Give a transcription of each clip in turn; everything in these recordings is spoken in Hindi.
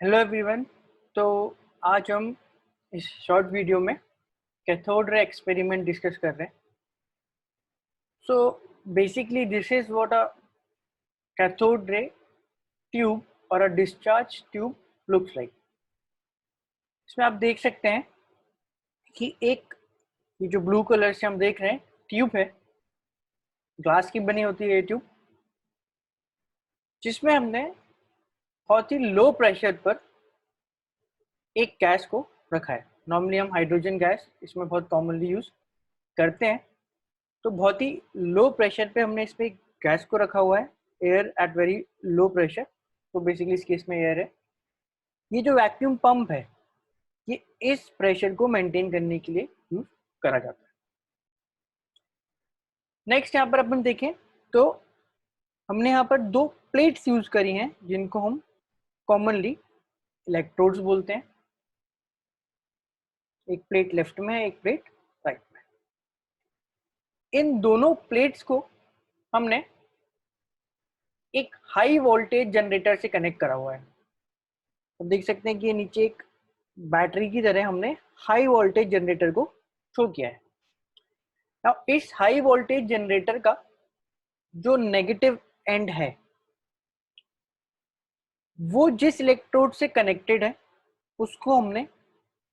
Hello everyone. तो आज हम इस शॉर्ट वीडियो में कैथोड रे एक्सपेरिमेंट डिस्कस कर रहे हैं। So basically this is what a cathode ray tube और a discharge tube looks like. इसमें आप देख सकते हैं कि एक ये जो ब्लू कलर से हम देख रहे हैं ट्यूब है, ग्लास की बनी होती है ये ट्यूब, जिसमें हमने बहुत ही लो प्रेशर पर एक गैस को रखा है। नॉर्मली हम हाइड्रोजन गैस इसमें बहुत कॉमनली यूज करते हैं। तो बहुत ही लो प्रेशर पे हमने इस पे गैस को रखा हुआ है, air at very low pressure. तो बेसिकली इस केस में एयर है। ये जो वैक्यूम पंप है ये इस प्रेशर को मेंटेन करने के लिए यूज करा जाता है। नेक्स्ट यहाँ पर अपन देखें तो हमने यहाँ पर दो प्लेट्स यूज करी हैं जिनको हम कॉमनली इलेक्ट्रोड्स बोलते हैं। एक प्लेट लेफ्ट में है, एक प्लेट राइट में। इन दोनों प्लेट्स को हमने एक हाई वोल्टेज जनरेटर से कनेक्ट करा हुआ है। अब देख सकते हैं कि ये नीचे एक बैटरी की तरह हमने हाई वोल्टेज जनरेटर को शो किया है। अब इस हाई वोल्टेज जनरेटर का जो नेगेटिव एंड है वो जिस इलेक्ट्रोड से कनेक्टेड है उसको हमने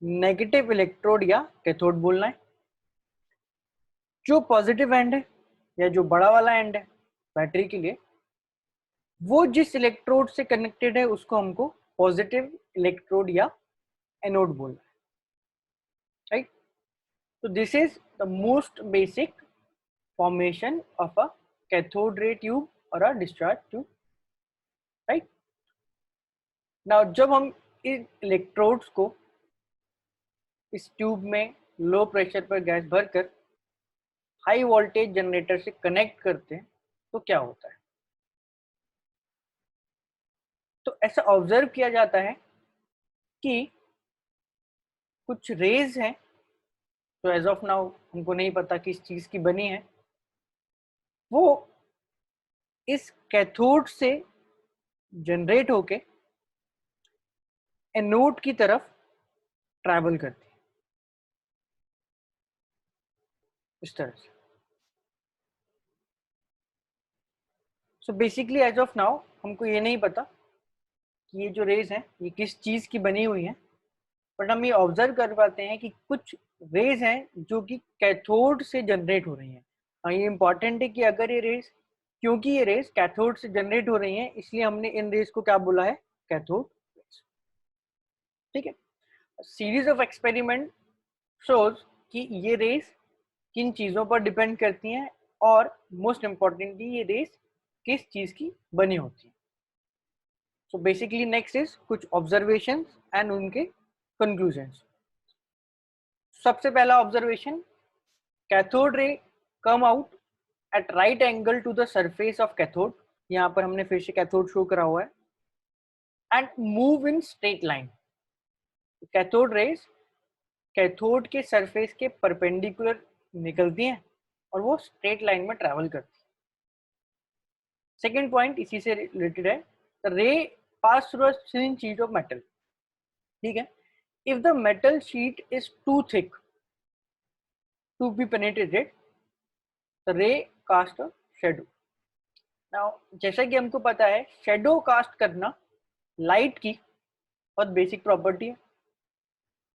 नेगेटिव इलेक्ट्रोड या कैथोड बोलना है। जो पॉजिटिव एंड है या जो बड़ा वाला एंड है बैटरी के लिए, वो जिस इलेक्ट्रोड से कनेक्टेड है उसको हमको पॉजिटिव इलेक्ट्रोड या एनोड बोलना है, right. So this is the most basic formation of a cathode ray tube or a discharge tube, right? Now जब हम इन इलेक्ट्रोड्स को इस ट्यूब में लो प्रेशर पर गैस भरकर हाई वोल्टेज जनरेटर से कनेक्ट करते हैं तो क्या होता है? तो ऐसा ऑब्जर्व किया जाता है कि कुछ रेज हैं, तो एज ऑफ नाउ हमको नहीं पता किस चीज की बनी है, वो इस कैथोड से जनरेट होके एनोड की तरफ ट्रैवल करती है इस तरह से। So basically as of now हमको ये नहीं पता कि ये जो रेज है ये किस चीज की बनी हुई है, बट हम ये ऑब्जर्व कर पाते हैं कि कुछ रेज हैं जो कि कैथोड से जनरेट हो रही हैं। हाँ, ये इंपॉर्टेंट है कि अगर ये रेज, क्योंकि ये रेज कैथोड से जनरेट हो रही हैं, इसलिए हमने इन रेज को क्या बोला है? Cathode raise. ठीक है। सीरीज ऑफ एक्सपेरिमेंट शोज कि ये रेज किन चीजों पर डिपेंड करती हैं और मोस्ट इंपॉर्टेंटली ये रेज किस चीज की बनी होती है। सो बेसिकली नेक्स्ट इज कुछ ऑब्जर्वेशंस एंड उनके कंक्लूजन्स। सबसे पहला observation, cathode ray come out at right angle to the surface of cathode. यहाँ पर हमने फिर से कैथोड शो करा हुआ है। And move in straight line. Cathode rays cathode के सरफेस के परपेंडिकुलर निकलती हैं और वो स्ट्रेट लाइन में ट्रेवल करती है। सेकेंड पॉइंट इसी से रिलेटेड है, the ray pass through a thin sheet of metal. ठीक है। If the metal sheet is too thick to be penetrated, the ray cast a shadow. Now जैसा कि हमको पता है शेडो कास्ट करना लाइट की बहुत बेसिक प्रॉपर्टी है,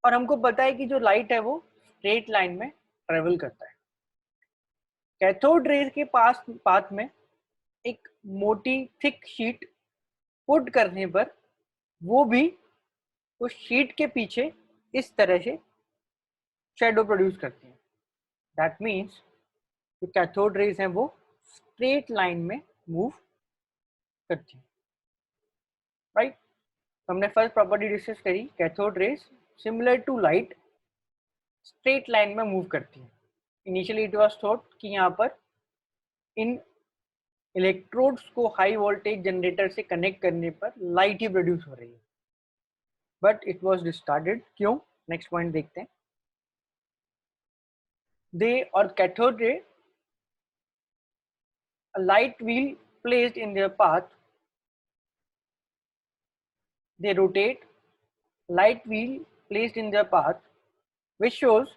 और हमको पता है कि जो लाइट है वो स्ट्रेट लाइन में ट्रेवल करता है। कैथोड रेज के पास पाथ में एक मोटी थिक शीट पुट करने पर वो भी उस शीट के पीछे इस तरह से शेडो प्रोड्यूस करती है। दैट मीन्स जो कैथोड रेज हैं वो स्ट्रेट लाइन में मूव करती है, राइट। हमने फर्स्ट प्रॉपर्टी डिस्कस करी, cathode rays similar to light straight line में मूव करती है। इनिशियली इट वाज थॉट कि यहाँ पर इन इलेक्ट्रोड्स को हाई वोल्टेज जनरेटर से कनेक्ट करने पर लाइट ही प्रोड्यूस हो रही है, बट इट वाज डिस्कार्डेड। क्यों? नेक्स्ट पॉइंट देखते हैं। दे और cathode ray, a light wheel placed in their path they rotate light wheel placed in their path, which shows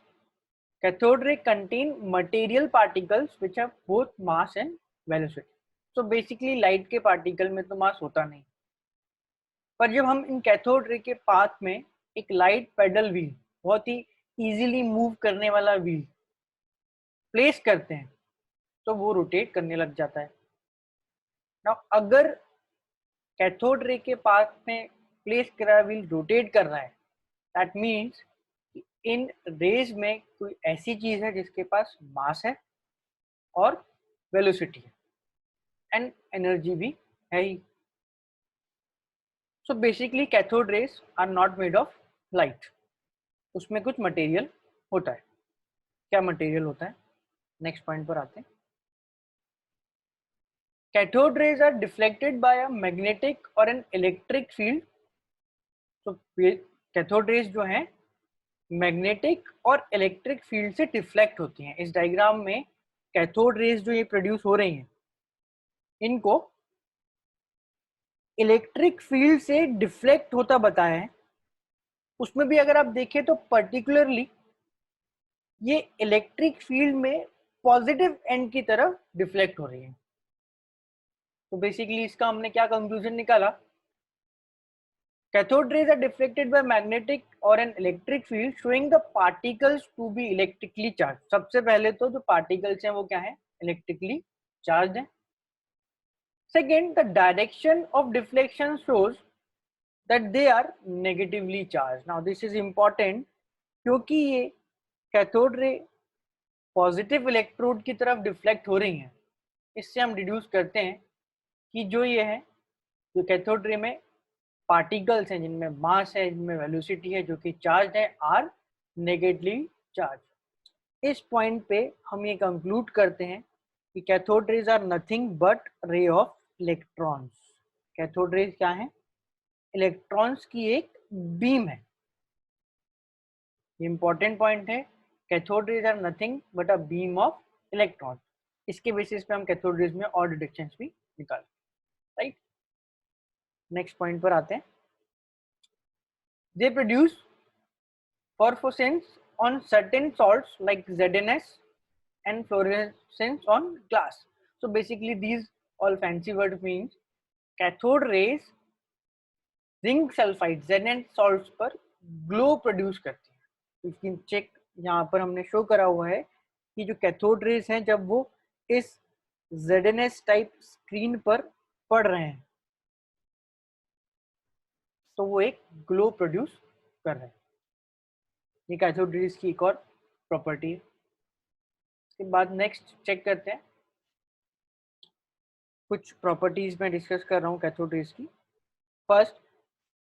cathode ray contain material particles which have both mass and velocity. So basically light के पार्टिकल में तो मास होता नहीं, पर जब हम इन कैथोड रे के पाथ में एक लाइट पेडल व्हील, बहुत ही इजीली मूव करने वाला व्हील प्लेस करते हैं तो वो रोटेट करने लग जाता है। नाउ अगर कैथोड रे के पाथ में प्लेस करा व्हील रोटेट कर रहा है, दैट मीन्स इन रेज में कोई ऐसी चीज है जिसके पास मास है और वेलोसिटी है एंड एनर्जी भी है ही। So basically cathode rays are not made of light, उसमें कुछ मटेरियल होता है। क्या मटेरियल होता है, नेक्स्ट पॉइंट पर आते हैं। Cathode rays are deflected by a magnetic और एन इलेक्ट्रिक फील्ड। तो कैथोड रेज जो है मैग्नेटिक और इलेक्ट्रिक फील्ड से डिफ्लेक्ट होती हैं। इस डायग्राम में कैथोड रेज जो ये प्रोड्यूस हो रही हैं, इनको इलेक्ट्रिक फील्ड से डिफ्लेक्ट होता बताया है। उसमें भी अगर आप देखें तो पर्टिकुलरली ये इलेक्ट्रिक फील्ड में पॉजिटिव एंड की तरफ डिफ्लेक्ट हो रही है। तो बेसिकली इसका हमने क्या कंक्लूजन निकाला, cathode rays are deflected by magnetic or an electric field showing the particles to be electrically charged। सबसे पहले तो जो particles हैं वो क्या है, electrically charged हैं। Second, the direction of deflection shows that they are negatively charged। Now this is important क्योंकि ये cathode ray पॉजिटिव इलेक्ट्रोड की तरफ डिफ्लेक्ट हो रही हैं। इससे हम डिड्यूस करते हैं कि जो ये है, जो कैथोड रे में पार्टिकल्स हैं जिनमें मास है, जिनमें वेलोसिटी है, जो कि चार्ज है, आर नेगेटिवली चार्ज। इस पॉइंट पे हम ये कंक्लूड करते हैं कि cathode rays are nothing but ray of electrons. Cathode rays क्या है, इलेक्ट्रॉन्स की एक बीम है। ये इंपॉर्टेंट पॉइंट है, cathode rays are nothing but a beam of electron. इसके बेसिस पे हम कैथोड रेज में और डिडक्शंस भी निकाल, राइट। नेक्स्ट पॉइंट पर आते हैं। They produce fluorescence on certain salts like ZNS and fluorescence on glass. So basically these all fancy words means cathode rays zinc sulphide ZN salts पर ग्लो प्रोड्यूस करती है। यू कैन चेक, यहाँ पर हमने शो करा हुआ है कि जो कैथोड रेज हैं जब वो इस ZNS टाइप स्क्रीन पर पड़ रहे हैं तो वो एक ग्लो प्रोड्यूस कर रहे हैं। ये कैथोड रेज की एक और प्रॉपर्टी है। इसके बाद नेक्स्ट चेक करते हैं, कुछ प्रॉपर्टीज में डिस्कस कर रहा हूँ कैथोड रेज की। First,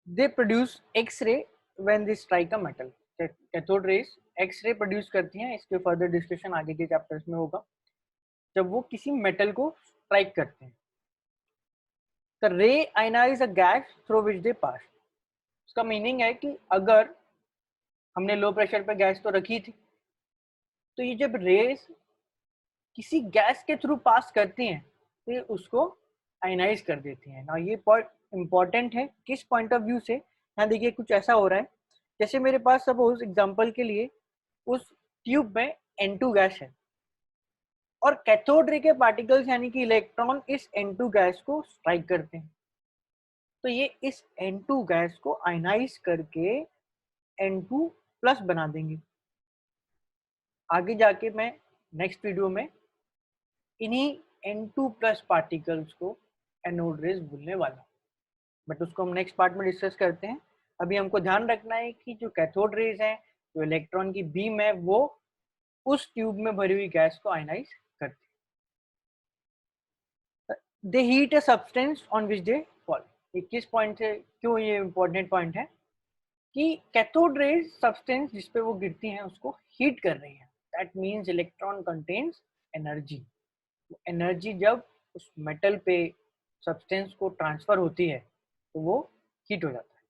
they produce X-ray when they strike a metal. Cathode rays X-ray produce करती हैं, इसके फर्दर डिस्कशन आगे के चैप्टर्स में होगा। जब वो किसी मेटल को स्ट्राइक करते हैं, the ray ionize a gas through which they pass. इसका मीनिंग है कि अगर हमने लो प्रेशर पे गैस तो रखी थी, तो ये जब रेज किसी गैस के थ्रू पास करती हैं तो ये उसको आयनाइज कर देती हैं ना। ये पॉइंट इंपॉर्टेंट है, किस पॉइंट ऑफ व्यू से। यहाँ देखिए कुछ ऐसा हो रहा है, जैसे मेरे पास सपोज एग्जांपल के लिए उस ट्यूब में N2 गैस है और कैथोड रे के पार्टिकल्स यानी कि इलेक्ट्रॉन इस N2 गैस को स्ट्राइक करते हैं, तो ये इस N2 गैस को आयनाइज करके N2 प्लस बना देंगे। आगे जाके मैं नेक्स्ट वीडियो में इन्हीं N2 प्लस पार्टिकल्स को एनोड रेज बोलने वाला, बट उसको हम नेक्स्ट पार्ट में डिस्कस करते हैं। अभी हमको ध्यान रखना है कि जो कैथोड रेज है, जो इलेक्ट्रॉन की बीम है, वो उस ट्यूब में भरी हुई गैस को आयनाइज करती है। They heat a substance on which they fall. ये किस पॉइंट से, क्यों ये इंपॉर्टेंट पॉइंट है कि कैथोड रेज सब्सटेंस जिस पे वो गिरती हैं उसको हीट कर रही है। That means electron contains energy. Energy जब उस मेटल पे सब्सटेंस को ट्रांसफर होती है तो वो हीट हो जाता है।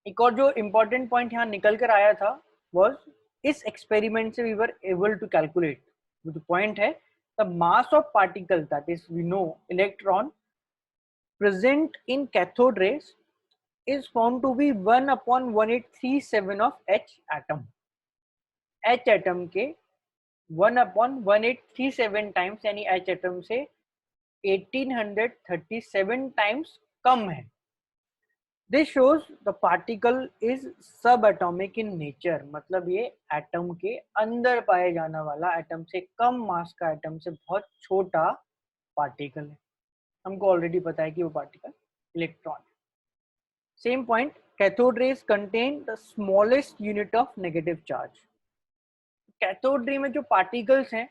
एक और जो इम्पोर्टेंट पॉइंट यहाँ निकल कर आया था वाज, इस एक्सपेरिमेंट से we were able to calculate, जो पॉइंट है, the mass of particle that is we know electron present in cathode rays is found to be 1/1837 of H atom. H atom के 1/1837 टाइम्स यानी H atom से 1837 टाइम्स कम है. This shows the particle is subatomic in nature. मतलब ये एटम के अंदर पाए जाने वाला एटम से कम मास का एटम से बहुत छोटा पार्टिकल है. हमको ऑलरेडी पता है कि वो पार्टिकल इलेक्ट्रॉन है. Same point, cathode rays contain the smallest unit of negative charge. Cathode ray में जो पार्टिकल्स हैं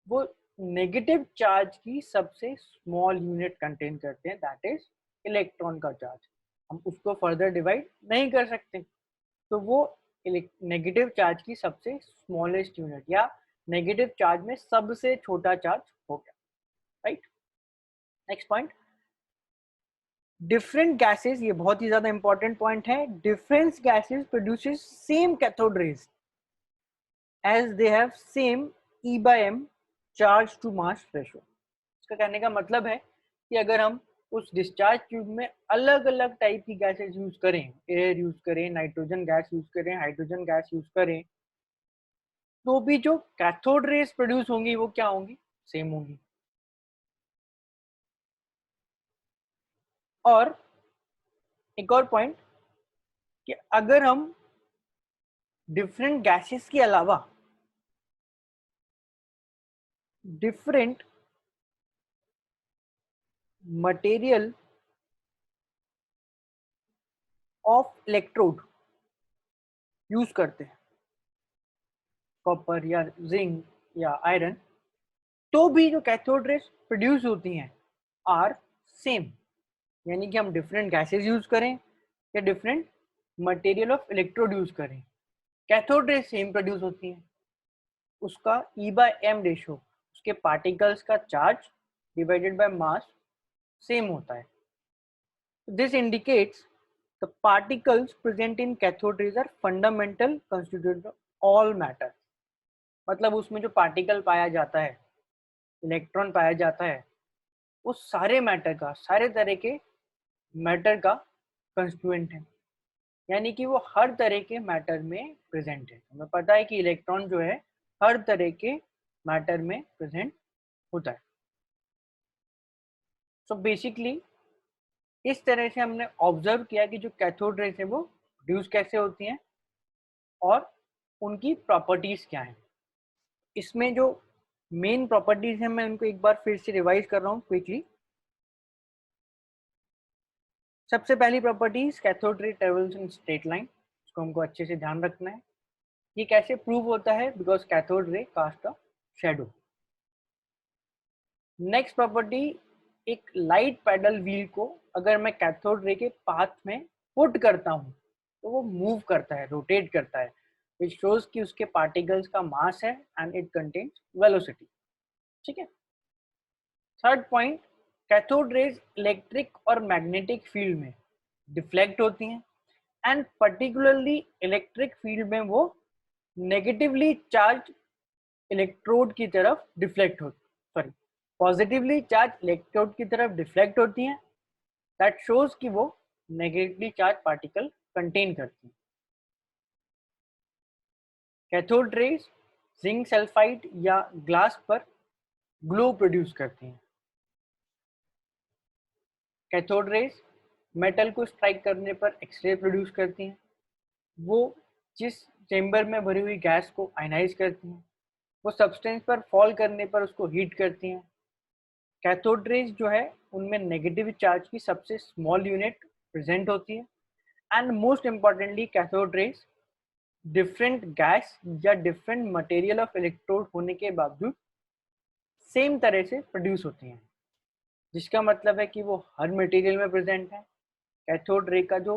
वो नेगेटिव चार्ज की सबसे स्मॉल यूनिट कंटेन करते हैं, दैट इज इलेक्ट्रॉन का चार्ज. हम उसको फर्दर डिवाइड नहीं कर सकते, तो वो नेगेटिव चार्ज की सबसे स्मॉलेस्ट यूनिट या नेगेटिव चार्ज में सबसे छोटा चार्ज हो गया. Right. Next point, different gases, ये बहुत ही ज्यादा इंपॉर्टेंट पॉइंट है. Different gases produces same cathode rays as they have same E/m charge to mass ratio. इसका कहने का मतलब है कि अगर हम उस डिस्चार्ज ट्यूब में अलग अलग टाइप की गैसेस यूज करें, एयर यूज करें, नाइट्रोजन गैस यूज करें, हाइड्रोजन गैस यूज करें, तो भी जो कैथोड रेज प्रोड्यूस होंगी वो क्या होंगी, सेम होंगी. और एक और पॉइंट कि अगर हम डिफरेंट गैसेस के अलावा different material of electrode use करते हैं, कॉपर या जिंक या आयरन, तो भी जो कैथोड रेज प्रोड्यूस होती हैं आर सेम. यानी कि हम डिफरेंट गैसेस यूज करें या different material of electrode use करें, कैथोड रेज सेम प्रोड्यूस होती हैं. उसका E/m रेशो, उसके पार्टिकल्स का charge divided by mass same होता है. This indicates the particles present in cathode rays are fundamental constituent of all matter. मतलब उसमें जो पार्टिकल पाया जाता है, इलेक्ट्रॉन पाया जाता है, वो सारे मैटर का, सारे तरह के मैटर का कंस्टिट्यूएंट है. यानी कि वो हर तरह के मैटर में प्रेजेंट है. हमें पता है कि इलेक्ट्रॉन जो है हर तरह के मैटर में प्रेजेंट होता है. सो बेसिकली इस तरह से हमने ऑब्जर्व किया कि जो कैथोड रेज है वो प्रोड्यूस कैसे होती हैं और उनकी प्रॉपर्टीज क्या हैं. इसमें जो मेन प्रॉपर्टीज हैं मैं उनको एक बार फिर से रिवाइज कर रहा हूँ क्विकली. सबसे पहली properties, cathode ray travels in straight line. इसको हमको अच्छे से ध्यान रखना है. ये कैसे प्रूव होता है, because cathode ray cast a shadow. Next property, एक लाइट पैडल व्हील को अगर मैं कैथोड रे के पाथ में पुट करता हूँ तो वो मूव करता है, रोटेट करता है, विच शोज कि उसके पार्टिकल्स का मास है एंड इट कंटेन्स वेलोसिटी. ठीक है. Third point, cathode rays electric और मैग्नेटिक फील्ड में डिफ्लेक्ट होती हैं एंड पर्टिकुलरली इलेक्ट्रिक फील्ड में वो नेगेटिवली चार्ज इलेक्ट्रोड की तरफ डिफ्लेक्ट होती, सॉरी पॉजिटिवली चार्ज इलेक्ट्रोड की तरफ डिफ्लेक्ट होती हैं. दैट शोज कि वो नेगेटिवली चार्ज पार्टिकल कंटेन करती हैं. कैथोड रेज जिंक सल्फाइड या ग्लास पर ग्लो प्रोड्यूस करती हैं. कैथोड रेज मेटल को स्ट्राइक करने पर एक्सरे प्रोड्यूस करती हैं. वो जिस चेंबर में भरी हुई गैस को आयनाइज करती हैं, वो सब्सटेंस पर फॉल करने पर उसको हीट करती हैं. कैथोड रेज जो है उनमें नेगेटिव चार्ज की सबसे स्मॉल यूनिट प्रेजेंट होती है. And most importantly cathode rays different gas या डिफरेंट मटेरियल ऑफ इलेक्ट्रोड होने के बावजूद सेम तरह से प्रोड्यूस होती हैं, जिसका मतलब है कि वो हर मटेरियल में प्रेजेंट है. कैथोड रे का जो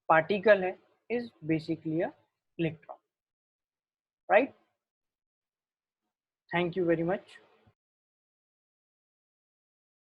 पार्टिकल है is basically a electron. Right. Thank you very much.